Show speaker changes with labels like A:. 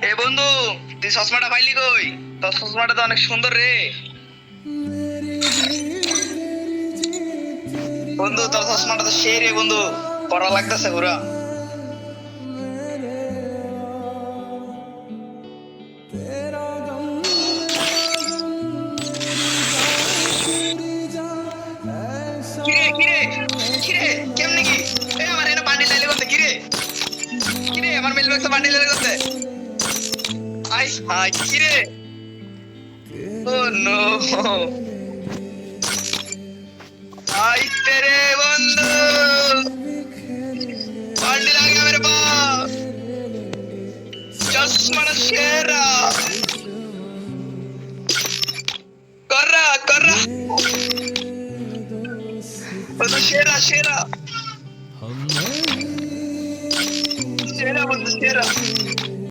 A: এ বন্ধু, তুই চশমাটা পাইলি কই? তোর চশমাটা তো অনেক সুন্দর রে। বন্ধু, তোর চশমাটা তো সেই রে বন্ধু, পড়া লাগতেছে পুরা। কিরে কিরে কিরে, কেমনে কি? এ আমার এনে বান্ডিল লাইলে করতে কিরে? কিরে আমার মেল বক্স বান্ডিল লাইলে করতে? আই হাই কিরে? ও নো, আই তেরে বন্ধু, বান্ডিল आ गया मेरे पास, চশমাটা সেরা। কররা বন্ধু, সেরা সেরা সেরা বন্ধু সেরা।